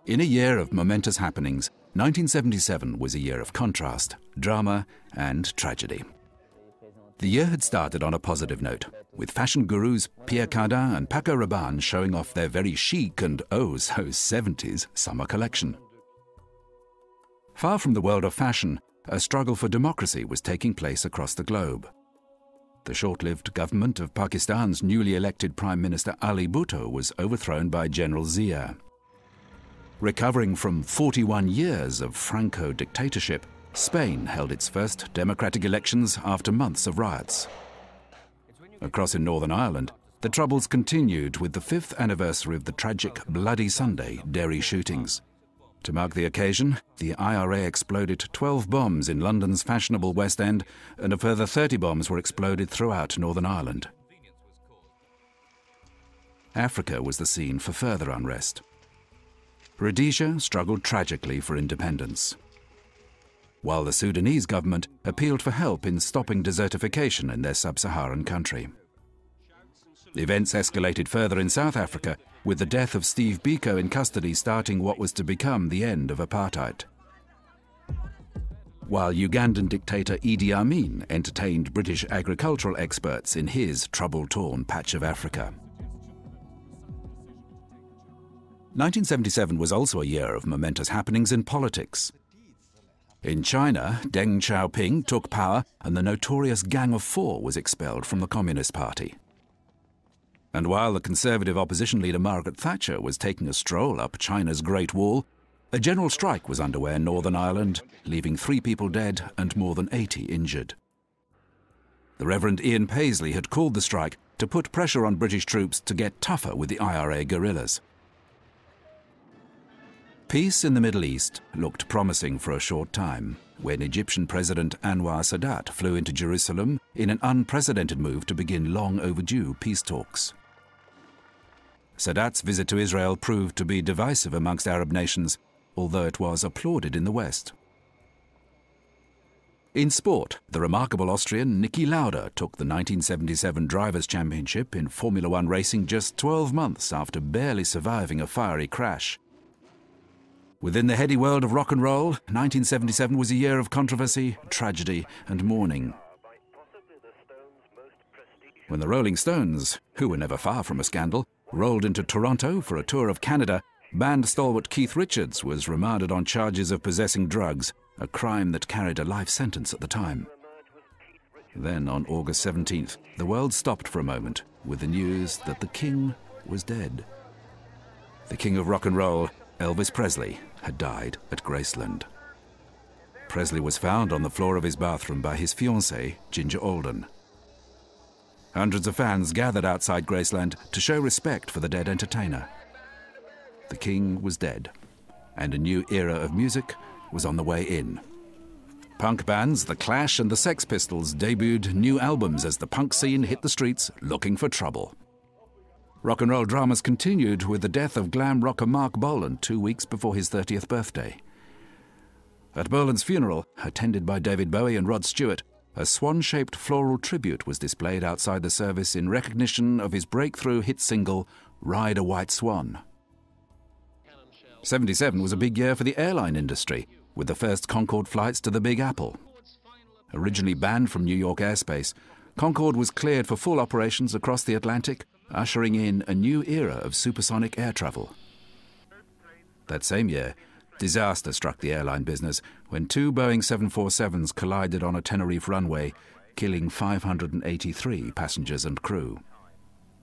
In a year of momentous happenings, 1977 was a year of contrast, drama and tragedy. The year had started on a positive note, with fashion gurus Pierre Cardin and Paco Rabanne showing off their very chic and oh-so 70s summer collection. Far from the world of fashion, a struggle for democracy was taking place across the globe. The short-lived government of Pakistan's newly elected Prime Minister Ali Bhutto was overthrown by General Zia. Recovering from 41 years of Franco dictatorship, Spain held its first democratic elections after months of riots. Across in Northern Ireland, the troubles continued with the 5th anniversary of the tragic Bloody Sunday Derry shootings. To mark the occasion, the IRA exploded 12 bombs in London's fashionable West End, and a further 30 bombs were exploded throughout Northern Ireland. Africa was the scene for further unrest. Rhodesia struggled tragically for independence, while the Sudanese government appealed for help in stopping desertification in their sub-Saharan country. Events escalated further in South Africa, with the death of Steve Biko in custody starting what was to become the end of apartheid. While Ugandan dictator Idi Amin entertained British agricultural experts in his trouble-torn patch of Africa. 1977 was also a year of momentous happenings in politics. In China, Deng Xiaoping took power and the notorious Gang of Four was expelled from the Communist Party. And while the conservative opposition leader Margaret Thatcher was taking a stroll up China's Great Wall, a general strike was underway in Northern Ireland, leaving 3 people dead and more than 80 injured. The Reverend Ian Paisley had called the strike to put pressure on British troops to get tougher with the IRA guerrillas. Peace in the Middle East looked promising for a short time, when Egyptian President Anwar Sadat flew into Jerusalem in an unprecedented move to begin long overdue peace talks. Sadat's visit to Israel proved to be divisive amongst Arab nations, although it was applauded in the West. In sport, the remarkable Austrian Niki Lauda took the 1977 Drivers' Championship in Formula One racing just 12 months after barely surviving a fiery crash. Within the heady world of rock and roll, 1977 was a year of controversy, tragedy and mourning. When the Rolling Stones, who were never far from a scandal, rolled into Toronto for a tour of Canada, band stalwart Keith Richards was remanded on charges of possessing drugs, a crime that carried a life sentence at the time. Then, on August 17th, the world stopped for a moment with the news that the King was dead. The King of Rock and Roll, Elvis Presley, had died at Graceland. Presley was found on the floor of his bathroom by his fiancée, Ginger Alden. Hundreds of fans gathered outside Graceland to show respect for the dead entertainer. The King was dead, and a new era of music was on the way in. Punk bands The Clash and the Sex Pistols debuted new albums as the punk scene hit the streets looking for trouble. Rock and roll dramas continued with the death of glam rocker Mark Bolan 2 weeks before his 30th birthday. At Bolan's funeral, attended by David Bowie and Rod Stewart, a swan-shaped floral tribute was displayed outside the service in recognition of his breakthrough hit single, Ride a White Swan. 77 was a big year for the airline industry, with the first Concorde flights to the Big Apple. Originally banned from New York airspace, Concorde was cleared for full operations across the Atlantic, ushering in a new era of supersonic air travel. That same year, disaster struck the airline business when 2 Boeing 747s collided on a Tenerife runway, killing 583 passengers and crew.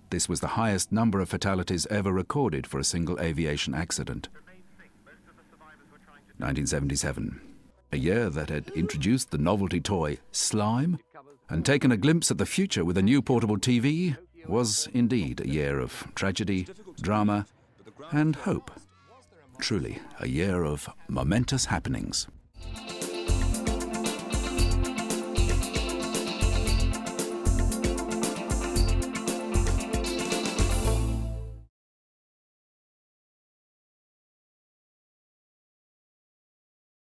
This was the highest number of fatalities ever recorded for a single aviation accident. 1977, a year that had introduced the novelty toy slime and taken a glimpse at the future with a new portable TV, was indeed a year of tragedy, drama, and hope. Truly a year of momentous happenings.